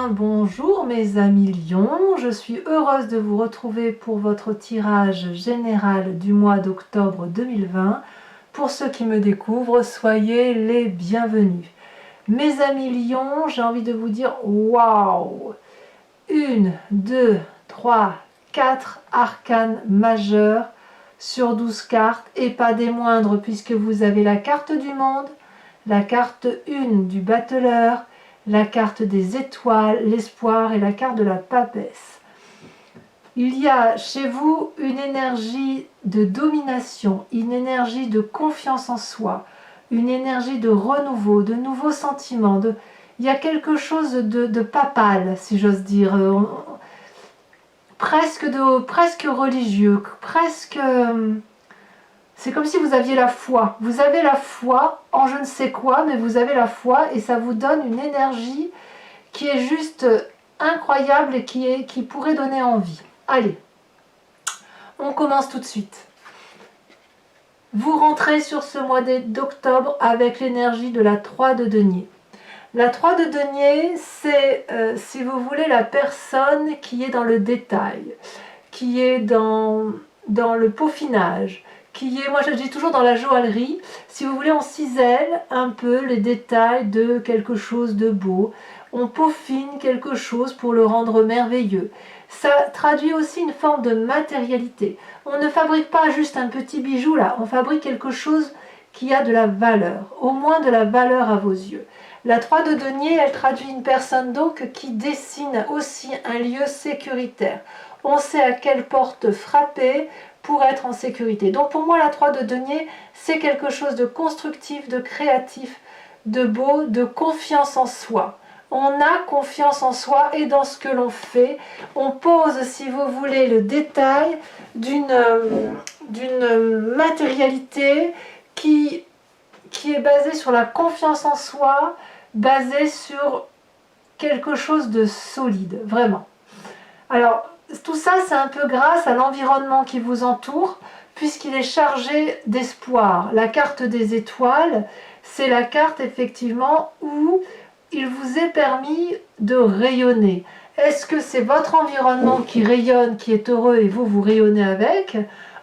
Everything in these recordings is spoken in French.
bonjour mes amis lions, je suis heureuse de vous retrouver pour votre tirage général du mois d'octobre 2020. Pour ceux qui me découvrent, soyez les bienvenus. Mes amis lions, j'ai envie de vous dire waouh! 1, 2, 3, 4 arcanes majeures sur 12 cartes et pas des moindres puisque vous avez la carte du monde, la carte 1 du battleur, la carte des étoiles, l'espoir et la carte de la papesse. Il y a chez vous une énergie de domination, une énergie de confiance en soi, une énergie de renouveau, de nouveaux sentiments. Il y a quelque chose de papal, si j'ose dire, presque religieux, presque... C'est comme si vous aviez la foi. Vous avez la foi en je ne sais quoi, mais vous avez la foi et ça vous donne une énergie qui est juste incroyable et qui pourrait donner envie. Allez, on commence tout de suite. Vous rentrez sur ce mois d'octobre avec l'énergie de la 3 de denier. La 3 de denier, c'est, si vous voulez, la personne qui est dans le détail, qui est dans le peaufinage, qui est, moi je dis toujours dans la joaillerie, si vous voulez on cisèle un peu les détails de quelque chose de beau, on peaufine quelque chose pour le rendre merveilleux. Ça traduit aussi une forme de matérialité. On ne fabrique pas juste un petit bijou là, on fabrique quelque chose qui a de la valeur, au moins de la valeur à vos yeux. La 3 de denier, elle traduit une personne donc qui dessine aussi un lieu sécuritaire. On sait à quelle porte frapper pour être en sécurité. Donc pour moi, la 3 de denier, c'est quelque chose de constructif, de créatif, de beau, de confiance en soi. On a confiance en soi et dans ce que l'on fait. On pose, si vous voulez, le détail d'une matérialité qui est basée sur la confiance en soi, basée sur quelque chose de solide, vraiment. Alors, tout ça, c'est un peu grâce à l'environnement qui vous entoure, puisqu'il est chargé d'espoir. La carte des étoiles, c'est la carte, effectivement, où il vous est permis de rayonner. Est-ce que c'est votre environnement qui rayonne, qui est heureux, et vous rayonnez avec ?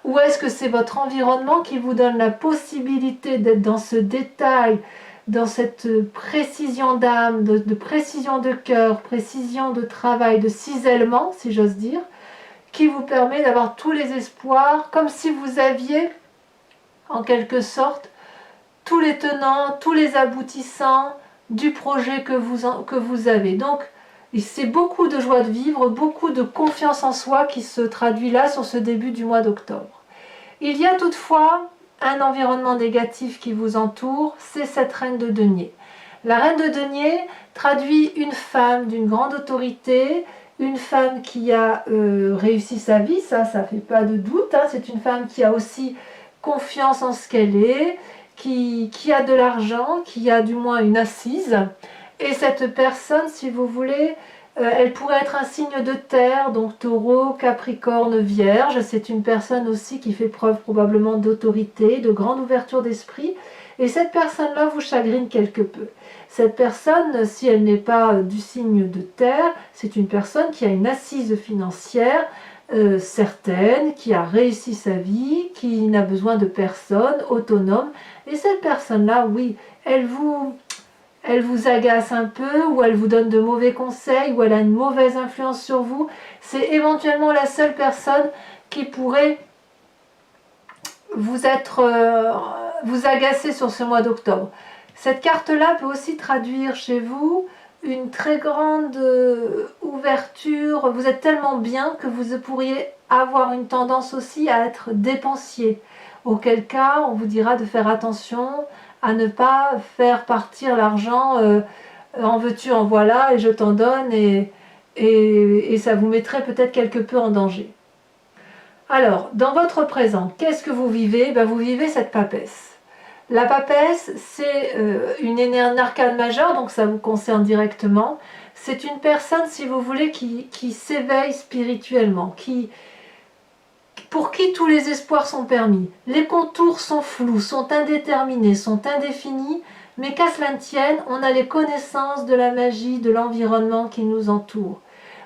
Ou est-ce que c'est votre environnement qui vous donne la possibilité d'être dans ce détail, dans cette précision d'âme, de précision de cœur, précision de travail, de cisèlement, si j'ose dire, qui vous permet d'avoir tous les espoirs, comme si vous aviez, en quelque sorte, tous les tenants, tous les aboutissants du projet que vous avez. Donc, c'est beaucoup de joie de vivre, beaucoup de confiance en soi qui se traduit là sur ce début du mois d'octobre. Il y a toutefois un environnement négatif qui vous entoure, c'est cette reine de denier. La reine de denier traduit une femme d'une grande autorité, une femme qui a réussi sa vie, ça fait pas de doute, hein. C'est une femme qui a aussi confiance en ce qu'elle est, qui a de l'argent, qui a du moins une assise. Et cette personne, si vous voulez, elle pourrait être un signe de terre, donc taureau, capricorne, vierge. C'est une personne aussi qui fait preuve probablement d'autorité, de grande ouverture d'esprit. Et cette personne-là vous chagrine quelque peu. Cette personne, si elle n'est pas du signe de terre, c'est une personne qui a une assise financière certaine, qui a réussi sa vie, qui n'a besoin de personne, autonome. Et cette personne-là, oui, elle vous agace un peu, ou elle vous donne de mauvais conseils, ou elle a une mauvaise influence sur vous. C'est éventuellement la seule personne qui pourrait vous agacer sur ce mois d'octobre. Cette carte-là peut aussi traduire chez vous une très grande ouverture. Vous êtes tellement bien que vous pourriez avoir une tendance aussi à être dépensier. Auquel cas, on vous dira de faire attention à ne pas faire partir l'argent en veux-tu, en voilà, et je t'en donne, et ça vous mettrait peut-être quelque peu en danger. Alors, dans votre présent, qu'est-ce que vous vivez ? Vous vivez cette papesse. La papesse, c'est une arcane majeure, donc ça vous concerne directement. C'est une personne, si vous voulez, qui s'éveille spirituellement, pour qui tous les espoirs sont permis. Les contours sont flous, sont indéterminés, sont indéfinis, Mais qu'à cela ne tienne, on a les connaissances de la magie, de l'environnement qui nous entoure.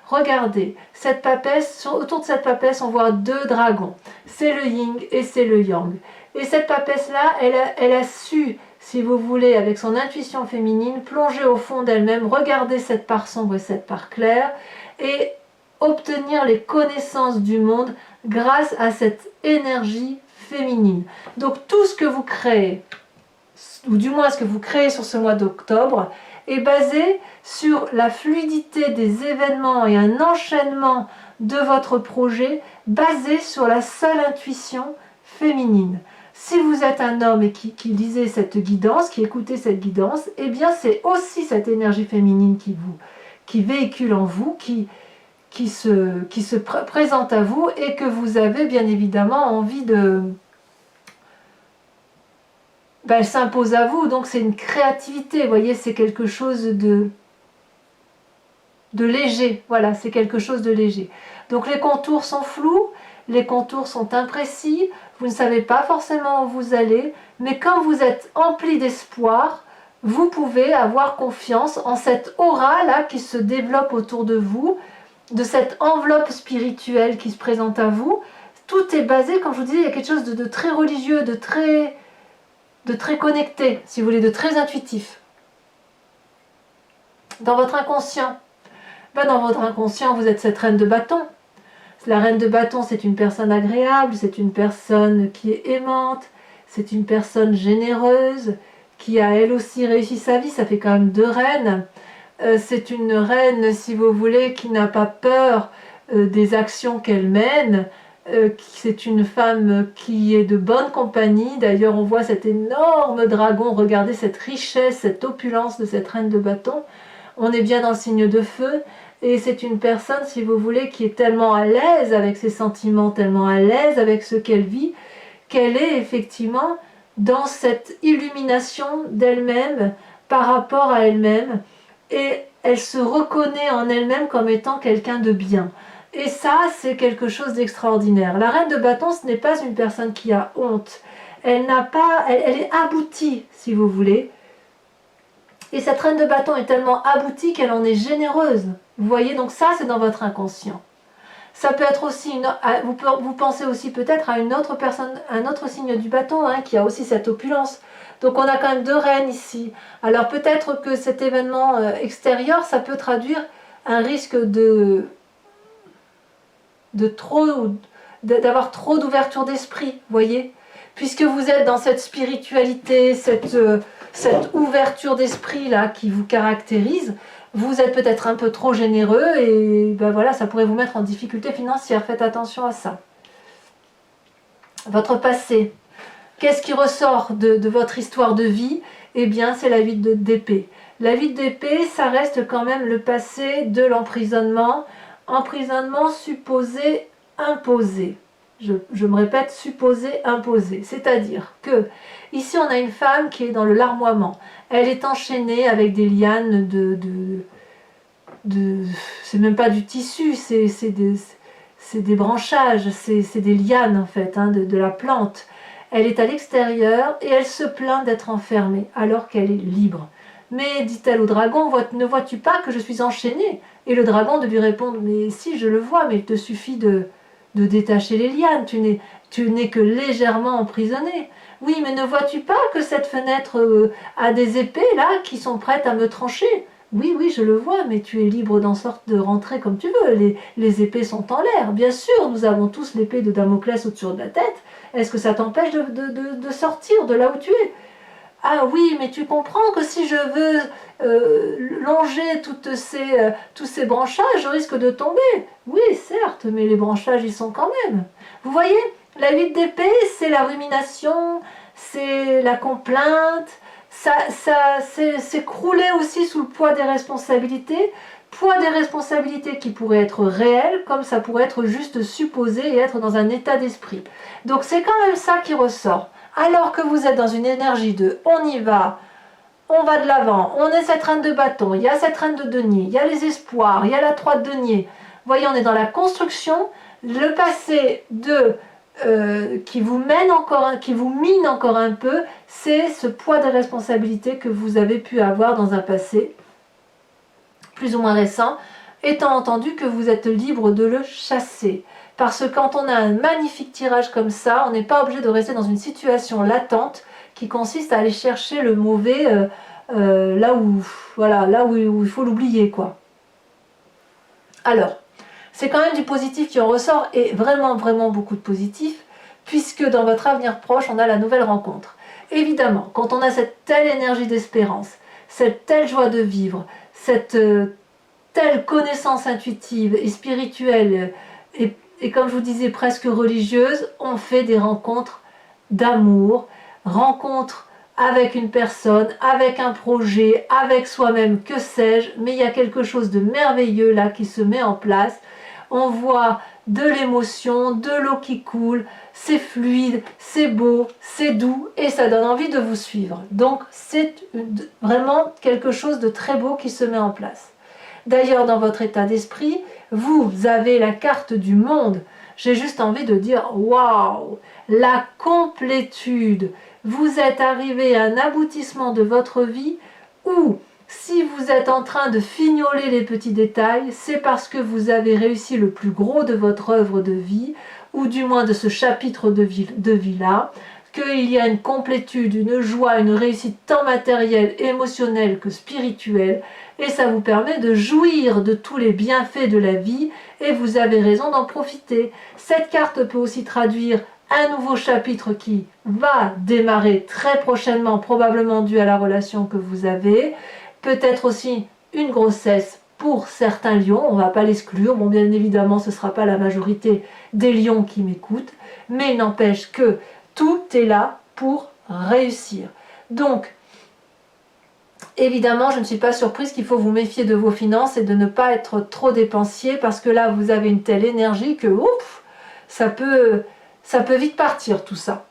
Regardez, cette papesse, autour de cette papesse, on voit deux dragons. C'est le yin et c'est le yang. Et cette papesse-là, elle a su, si vous voulez, avec son intuition féminine, plonger au fond d'elle-même, regarder cette part sombre et cette part claire, et obtenir les connaissances du monde grâce à cette énergie féminine. Donc tout ce que vous créez, ou du moins ce que vous créez sur ce mois d'octobre, est basé sur la fluidité des événements et un enchaînement de votre projet basé sur la seule intuition féminine. Si vous êtes un homme et qui lisez cette guidance, qui écoutez cette guidance, eh bien c'est aussi cette énergie féminine qui véhicule en vous, qui se présente à vous et que vous avez bien évidemment envie de... elle s'impose à vous, donc c'est une créativité, vous voyez, c'est quelque chose de léger, voilà, c'est quelque chose de léger. Donc les contours sont flous, les contours sont imprécis, vous ne savez pas forcément où vous allez, mais quand vous êtes empli d'espoir, vous pouvez avoir confiance en cette aura-là qui se développe autour de vous, de cette enveloppe spirituelle qui se présente à vous. Tout est basé, comme je vous disais, il y a quelque chose de très religieux, de très connecté, si vous voulez, de très intuitif. Dans votre inconscient, dans votre inconscient, vous êtes cette reine de bâton. La reine de bâton, c'est une personne agréable, c'est une personne qui est aimante, c'est une personne généreuse, qui a elle aussi réussi sa vie, ça fait quand même 2 reines. C'est une reine, si vous voulez, qui n'a pas peur des actions qu'elle mène. C'est une femme qui est de bonne compagnie. D'ailleurs, on voit cet énorme dragon. Regardez cette richesse, cette opulence de cette reine de bâton. On est bien dans le signe de feu. Et c'est une personne, si vous voulez, qui est tellement à l'aise avec ses sentiments, tellement à l'aise avec ce qu'elle vit, qu'elle est effectivement dans cette illumination d'elle-même par rapport à elle-même. Et elle se reconnaît en elle-même comme étant quelqu'un de bien. Et ça, c'est quelque chose d'extraordinaire. La reine de bâton, ce n'est pas une personne qui a honte. Elle est aboutie, si vous voulez. Et cette reine de bâton est tellement aboutie qu'elle en est généreuse. Vous voyez, donc ça, c'est dans votre inconscient. Ça peut être aussi, vous pensez aussi peut-être à une autre personne, un autre signe du bâton, qui a aussi cette opulence. Donc on a quand même 2 reines ici. Alors peut-être que cet événement extérieur, ça peut traduire un risque d'avoir trop d'ouverture d'esprit, vous voyez, puisque vous êtes dans cette spiritualité, cette ouverture d'esprit là qui vous caractérise, vous êtes peut-être un peu trop généreux et voilà, ça pourrait vous mettre en difficulté financière. Faites attention à ça. Votre passé. Qu'est-ce qui ressort de votre histoire de vie? Eh bien, c'est la 8 d'épée. La 8 d'épée, ça reste quand même le passé de l'emprisonnement. Emprisonnement supposé, imposé. Je me répète, supposé, imposé. C'est-à-dire que, ici, on a une femme qui est dans le larmoiement. Elle est enchaînée avec des lianes c'est même pas du tissu, c'est des branchages, c'est des lianes, en fait, de la plante. Elle est à l'extérieur et elle se plaint d'être enfermée alors qu'elle est libre. Mais, dit-elle au dragon, ne vois-tu pas que je suis enchaînée? Et le dragon de lui répondre, mais si, je le vois, mais il te suffit de détacher les lianes, tu n'es que légèrement emprisonnée. Oui, mais ne vois-tu pas que cette fenêtre a des épées, là, qui sont prêtes à me trancher? Oui, oui, je le vois, mais tu es libre de rentrer comme tu veux. Les épées sont en l'air. Bien sûr, nous avons tous l'épée de Damoclès au-dessus de la tête. Est-ce que ça t'empêche de sortir de là où tu es? Ah oui, mais tu comprends que si je veux longer tous ces branchages, je risque de tomber. Oui, certes, mais les branchages y sont quand même. Vous voyez, la 8 d'épée, c'est la rumination, c'est la complainte, c'est crouler aussi sous le poids des responsabilités qui pourraient être réelles, comme ça pourrait être juste supposé et être dans un état d'esprit. Donc c'est quand même ça qui ressort. Alors que vous êtes dans une énergie de on y va, on va de l'avant, on est cette reine de bâton, il y a cette reine de denier, il y a les espoirs, il y a la 3 de denier. Vous voyez, on est dans la construction, le passé de qui vous mine encore un peu, c'est ce poids de responsabilité que vous avez pu avoir dans un passé plus ou moins récent, étant entendu que vous êtes libre de le chasser. Parce que quand on a un magnifique tirage comme ça, on n'est pas obligé de rester dans une situation latente qui consiste à aller chercher le mauvais là où, voilà, où il faut l'oublier, quoi. Alors, c'est quand même du positif qui en ressort, et vraiment, vraiment beaucoup de positif, puisque dans votre avenir proche, on a la nouvelle rencontre. Évidemment, quand on a cette telle énergie d'espérance, cette telle joie de vivre, cette telle connaissance intuitive et spirituelle, et comme je vous disais, presque religieuse, on fait des rencontres d'amour, rencontres avec une personne, avec un projet, avec soi-même, que sais-je, mais il y a quelque chose de merveilleux là qui se met en place. On voit de l'émotion, de l'eau qui coule, c'est fluide, c'est beau, c'est doux et ça donne envie de vous suivre. Donc c'est vraiment quelque chose de très beau qui se met en place. D'ailleurs, dans votre état d'esprit, vous avez la carte du monde. J'ai juste envie de dire, waouh, la complétude. Vous êtes arrivé à un aboutissement de votre vie où, si vous êtes en train de fignoler les petits détails, c'est parce que vous avez réussi le plus gros de votre œuvre de vie, ou du moins de ce chapitre de vie-là, qu'il y a une complétude, une joie, une réussite tant matérielle, émotionnelle que spirituelle, et ça vous permet de jouir de tous les bienfaits de la vie, et vous avez raison d'en profiter. Cette carte peut aussi traduire un nouveau chapitre qui va démarrer très prochainement, probablement dû à la relation que vous avez, peut-être aussi une grossesse pour certains lions, on ne va pas l'exclure, bon bien évidemment ce ne sera pas la majorité des lions qui m'écoutent, mais il n'empêche que tout est là pour réussir. Donc, évidemment, je ne suis pas surprise qu'il faut vous méfier de vos finances et de ne pas être trop dépensier, parce que là, vous avez une telle énergie que, ouf, ça peut vite partir tout ça.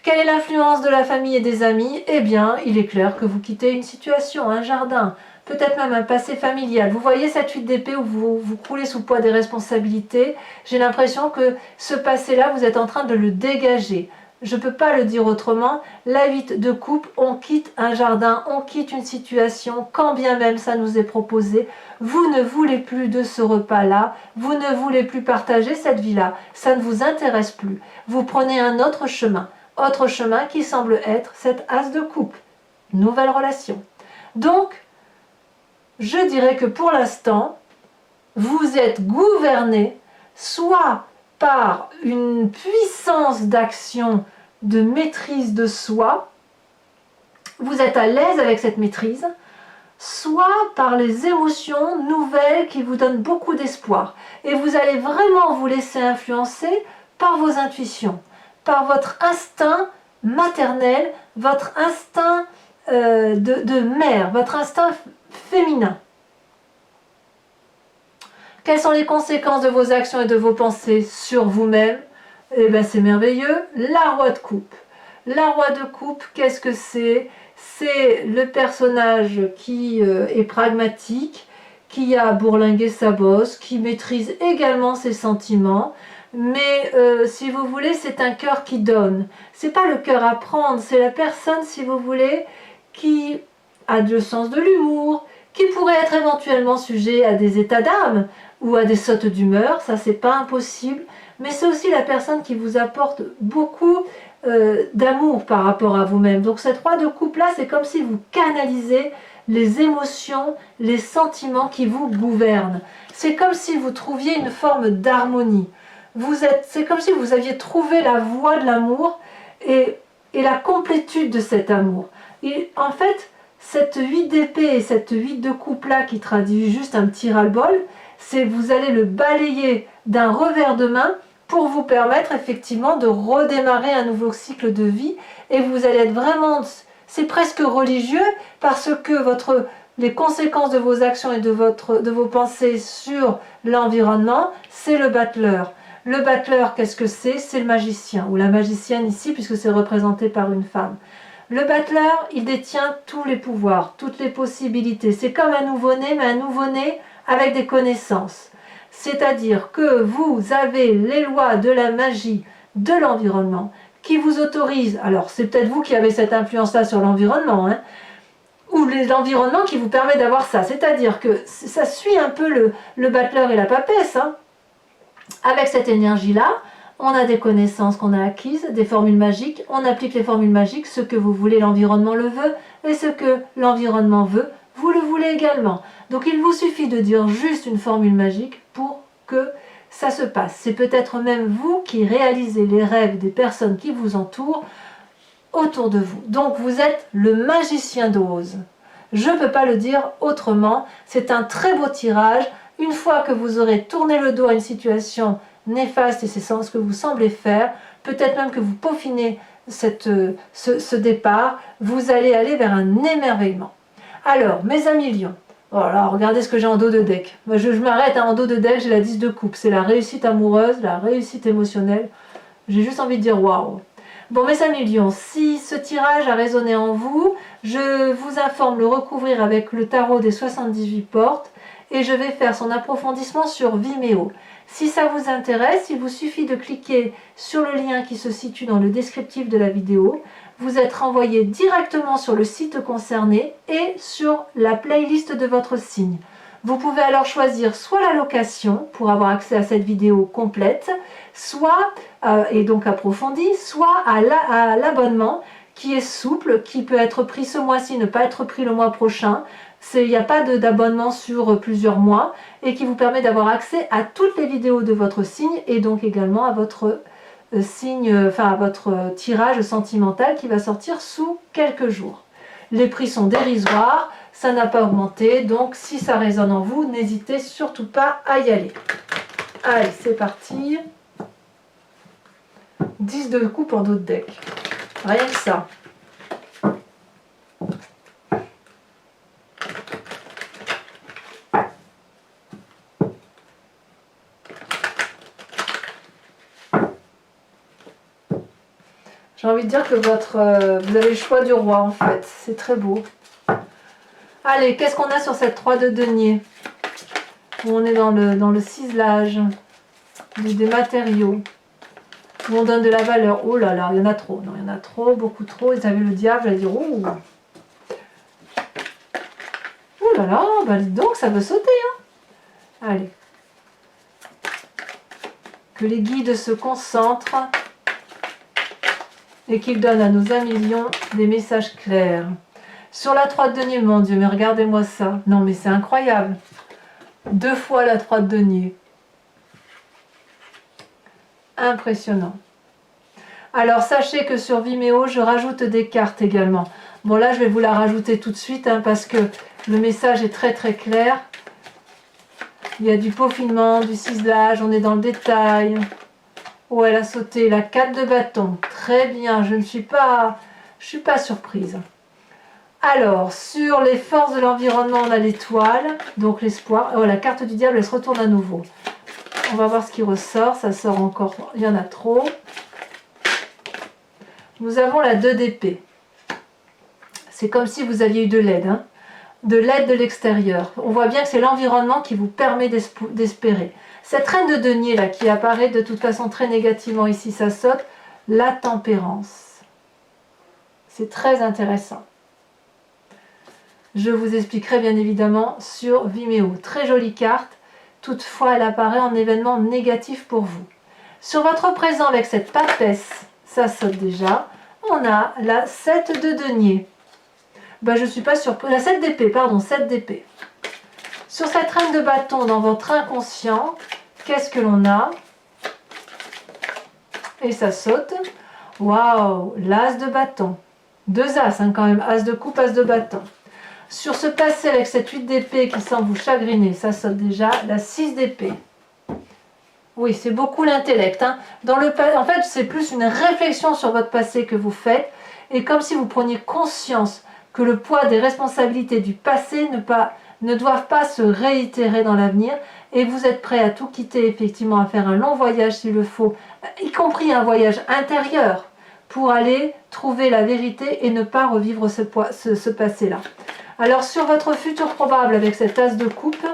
Quelle est l'influence de la famille et des amis? Eh bien, il est clair que vous quittez une situation, un jardin, peut-être même un passé familial. Vous voyez cette 8 d'épée où vous croulez sous le poids des responsabilités? J'ai l'impression que ce passé-là, vous êtes en train de le dégager. Je ne peux pas le dire autrement. La 8 de coupe, on quitte un jardin, on quitte une situation, quand bien même ça nous est proposé. Vous ne voulez plus de ce repas-là, vous ne voulez plus partager cette vie-là, ça ne vous intéresse plus. Vous prenez un autre chemin qui semble être cette as de coupe. Nouvelle relation. Donc, je dirais que pour l'instant, vous êtes gouverné soit par une puissance d'action, de maîtrise de soi, vous êtes à l'aise avec cette maîtrise, soit par les émotions nouvelles qui vous donnent beaucoup d'espoir. Et vous allez vraiment vous laisser influencer par vos intuitions, par votre instinct maternel, votre instinct de mère, votre instinct féminin. Quelles sont les conséquences de vos actions et de vos pensées sur vous-même? Eh bien, c'est merveilleux. La roi de coupe. La roi de coupe, qu'est-ce que c'est? C'est le personnage qui est pragmatique, qui a bourlingué sa bosse, qui maîtrise également ses sentiments. Mais si vous voulez, c'est un cœur qui donne. C'est pas le cœur à prendre, c'est la personne, si vous voulez, qui a le sens de l'humour, qui pourrait être éventuellement sujet à des états d'âme ou à des sautes d'humeur, ça c'est pas impossible, mais c'est aussi la personne qui vous apporte beaucoup d'amour par rapport à vous-même. Donc cette roi de coupe là, c'est comme si vous canalisez les émotions, les sentiments qui vous gouvernent. C'est comme si vous trouviez une forme d'harmonie. C'est comme si vous aviez trouvé la voie de l'amour et la complétude de cet amour. Et en fait, cette 8 d'épée et cette 8 de coupe là qui traduit juste un petit ras-le-bol, c'est vous allez le balayer d'un revers de main pour vous permettre effectivement de redémarrer un nouveau cycle de vie, et vous allez être vraiment, c'est presque religieux, parce que les conséquences de vos actions et de vos pensées sur l'environnement, c'est le battleur. Le battleur, qu'est-ce que c'est? C'est le magicien, ou la magicienne ici, puisque c'est représenté par une femme. Le battleur, il détient tous les pouvoirs, toutes les possibilités. C'est comme un nouveau-né, mais un nouveau-né avec des connaissances. C'est-à-dire que vous avez les lois de la magie de l'environnement qui vous autorise, alors c'est peut-être vous qui avez cette influence-là sur l'environnement, hein, ou l'environnement qui vous permet d'avoir ça. C'est-à-dire que ça suit un peu le battleur et la papesse. Hein. Avec cette énergie-là, on a des connaissances qu'on a acquises, des formules magiques, on applique les formules magiques, ce que vous voulez, l'environnement le veut, et ce que l'environnement veut, vous le voulez également. Donc il vous suffit de dire juste une formule magique pour que ça se passe. C'est peut-être même vous qui réalisez les rêves des personnes qui vous entourent autour de vous. Donc vous êtes le magicien d'Oz. Je ne peux pas le dire autrement. C'est un très beau tirage. Une fois que vous aurez tourné le dos à une situation néfaste, et c'est ce que vous semblez faire, peut-être même que vous peaufinez ce départ, vous allez aller vers un émerveillement. Alors, mes amis lions, voilà, regardez ce que j'ai en dos de deck. Je m'arrête en dos de deck, j'ai la 10 de coupe. C'est la réussite amoureuse, la réussite émotionnelle. J'ai juste envie de dire waouh. Bon, mes amis lions, si ce tirage a résonné en vous, je vous informe le recouvrir avec le tarot des 78 portes et je vais faire son approfondissement sur Vimeo. Si ça vous intéresse, il vous suffit de cliquer sur le lien qui se situe dans le descriptif de la vidéo. Vous êtes renvoyé directement sur le site concerné et sur la playlist de votre signe. Vous pouvez alors choisir soit la location pour avoir accès à cette vidéo complète, soit, et donc approfondie, soit à l'abonnement qui est souple, qui peut être pris ce mois-ci, ne pas être pris le mois prochain. Il n'y a pas d'abonnement sur plusieurs mois et qui vous permet d'avoir accès à toutes les vidéos de votre signe et donc également à votre à votre tirage sentimental qui va sortir sous quelques jours. Les prix sont dérisoires, ça n'a pas augmenté, donc si ça résonne en vous, n'hésitez surtout pas à y aller. Allez, c'est parti. 10 de coupe en dos de deck. Rien que ça. J'ai envie de dire que vous avez le choix du roi en fait. C'est très beau. Allez, qu'est-ce qu'on a sur cette 3 de denier? Où on est dans le ciselage des matériaux. Où on donne de la valeur. Oh là là, il y en a trop. Non, il y en a trop, beaucoup trop. Vous avez le diable, j'allais dire, ouh. Oh là là, bah dis donc, ça veut sauter. Hein. Allez. Que les guides se concentrent et qu'ils donnent à nos amis lions des messages clairs. Sur la 3 de denier, mon Dieu, mais regardez-moi ça. Non, mais c'est incroyable. 2 fois la 3 de denier. Impressionnant. Alors, sachez que sur Vimeo, je rajoute des cartes également. Bon, là, je vais vous la rajouter tout de suite hein, parce que le message est très très clair. Il y a du peaufinement, du ciselage, on est dans le détail. Oh, elle a sauté la 4 de bâton. Très bien, je ne suis pas surprise. Alors, sur les forces de l'environnement, on a l'étoile, donc l'espoir. Oh, la carte du diable, elle se retourne à nouveau. On va voir ce qui ressort. Ça sort encore, il y en a trop. Nous avons la 2 d'épée. C'est comme si vous aviez eu de l'aide. Hein, de l'aide de l'extérieur. On voit bien que c'est l'environnement qui vous permet d'espérer. Cette reine de denier là qui apparaît de toute façon très négativement ici, ça saute, la tempérance. C'est très intéressant. Je vous expliquerai bien évidemment sur Vimeo. Très jolie carte, toutefois elle apparaît en événement négatif pour vous. Sur votre présent avec cette papesse, ça saute déjà, on a la 7 de denier. Ben, je ne suis pas surprise. La 7 d'épée, pardon, 7 d'épée. Sur cette reine de bâton dans votre inconscient, qu'est-ce que l'on a? Et ça saute. Waouh, l'as de bâton. 2 as hein, quand même, as de coupe, as de bâton. Sur ce passé avec cette 8 d'épée qui semble vous chagriner, ça saute déjà, la 6 d'épée. Oui, c'est beaucoup l'intellect. Hein. En fait, c'est plus une réflexion sur votre passé que vous faites. Et comme si vous preniez conscience que le poids des responsabilités du passé ne doivent pas se réitérer dans l'avenir. Et vous êtes prêt à tout quitter, effectivement, à faire un long voyage s'il le faut, y compris un voyage intérieur, pour aller trouver la vérité et ne pas revivre ce passé-là. Alors, sur votre futur probable avec cette as de coupe,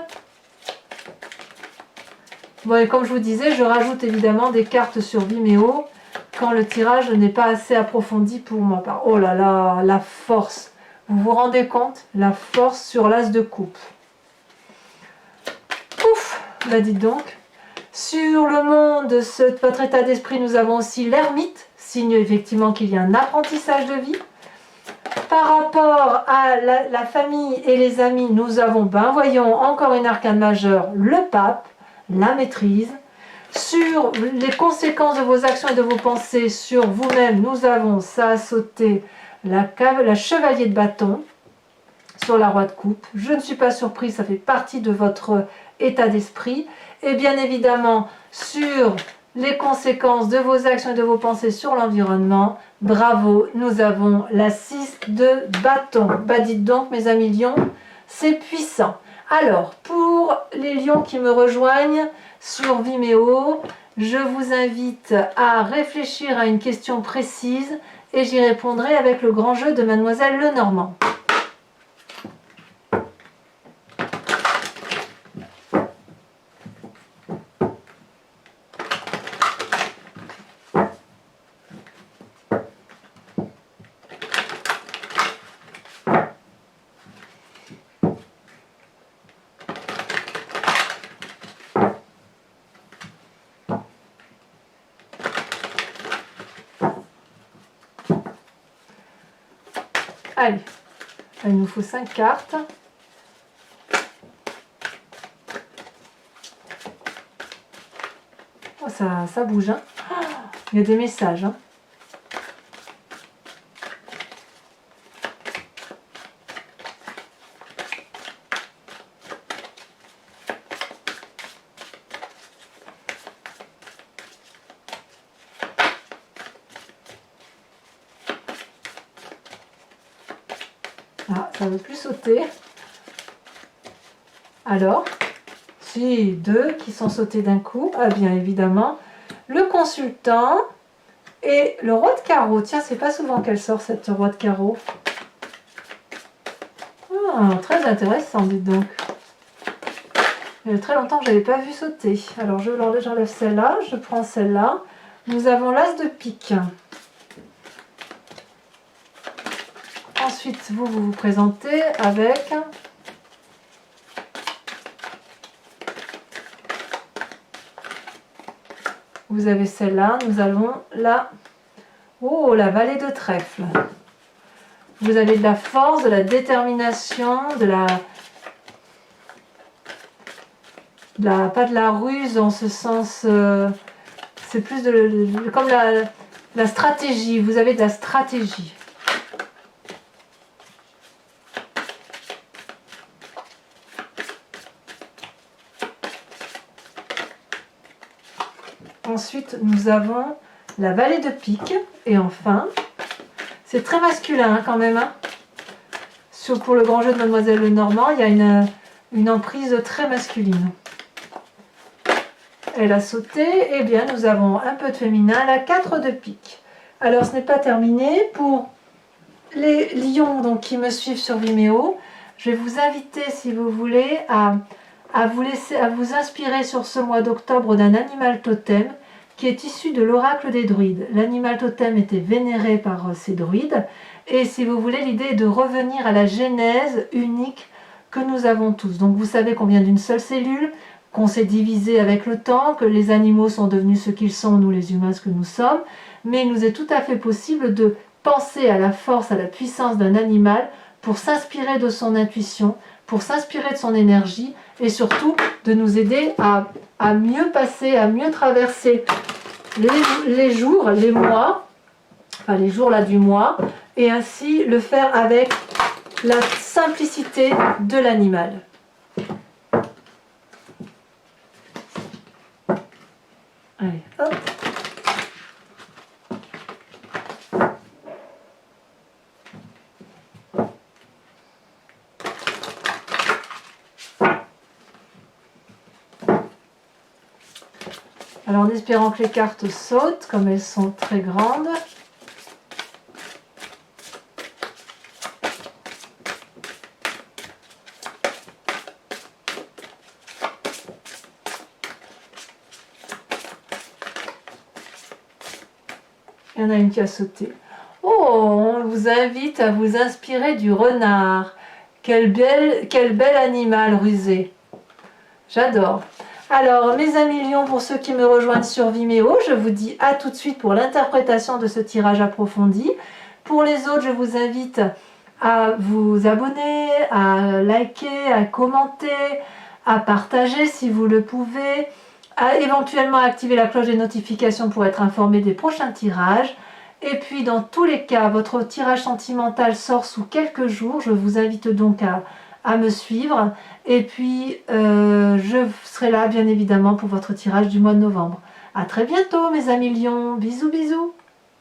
bon, et comme je vous disais, je rajoute évidemment des cartes sur Vimeo. quand le tirage n'est pas assez approfondi pour ma part. Oh là là, la force. Vous vous rendez compte? La force sur l'as de coupe. Ouf, bah dites donc. Sur le monde de votre état d'esprit, nous avons aussi l'ermite, signe effectivement qu'il y a un apprentissage de vie. Par rapport à la famille et les amis, nous avons, ben voyons, encore une arcane majeure, le pape, la maîtrise. Sur les conséquences de vos actions et de vos pensées sur vous-même, nous avons, ça a sauté, la chevalier de bâton sur la roi de coupe. Je ne suis pas surprise, ça fait partie de votre état d'esprit. Et bien évidemment, sur les conséquences de vos actions et de vos pensées sur l'environnement, bravo, nous avons la 6 de bâton. Bah dites donc mes amis lions, c'est puissant. Alors, pour les lions qui me rejoignent sur Vimeo, je vous invite à réfléchir à une question précise et j'y répondrai avec le grand jeu de Mademoiselle Lenormand. Allez, il nous faut 5 cartes. Oh, ça bouge, hein. Oh, il y a des messages, hein. Ah, ça ne veut plus sauter. Alors, si, 2 qui sont sautés d'un coup. Ah bien évidemment, le consultant et le roi de carreau. Tiens, c'est pas souvent qu'elle sort cette roi de carreau. Ah, très intéressant, dites donc. Il y a très longtemps que je n'avais pas vu sauter. Alors j'enlève celle-là, je prends celle-là. Nous avons l'as de pique. Ensuite, vous présentez avec vous avez celle-là, nous avons la la vallée de trèfle. Vous avez de la force, de la détermination, pas de la ruse en ce sens, c'est plus comme la stratégie, vous avez de la stratégie. Ensuite, nous avons la vallée de pique. Et enfin, c'est très masculin hein, quand même. Hein. Pour le grand jeu de Mademoiselle Lenormand, il y a une emprise très masculine. Elle a sauté. Eh bien, nous avons un peu de féminin, la 4 de pique. Alors, ce n'est pas terminé. Pour les lions donc, qui me suivent sur Vimeo, je vais vous inviter, si vous voulez, à vous inspirer sur ce mois d'octobre d'un animal totem qui est issu de l'oracle des druides. L'animal totem était vénéré par ces druides et si vous voulez, l'idée est de revenir à la genèse unique que nous avons tous. Donc vous savez qu'on vient d'une seule cellule, qu'on s'est divisé avec le temps, que les animaux sont devenus ce qu'ils sont, nous les humains ce que nous sommes, mais il nous est tout à fait possible de penser à la force, à la puissance d'un animal pour s'inspirer de son intuition, pour s'inspirer de son énergie et surtout de nous aider à mieux passer, à mieux traverser les jours, les mois, enfin les jours là du mois, et ainsi le faire avec la simplicité de l'animal. Allez, hop. Alors en espérant que les cartes sautent, comme elles sont très grandes. Il y en a une qui a sauté. Oh, on vous invite à vous inspirer du renard. Quel bel animal rusé. J'adore. Alors, mes amis lions, pour ceux qui me rejoignent sur Vimeo, je vous dis à tout de suite pour l'interprétation de ce tirage approfondi. Pour les autres, je vous invite à vous abonner, à liker, à commenter, à partager si vous le pouvez, à éventuellement activer la cloche des notifications pour être informé des prochains tirages. Et puis, dans tous les cas, votre tirage sentimental sort sous quelques jours. Je vous invite donc à me suivre. Et puis, je serai là, bien évidemment, pour votre tirage du mois de novembre. À très bientôt, mes amis lions. Bisous, bisous.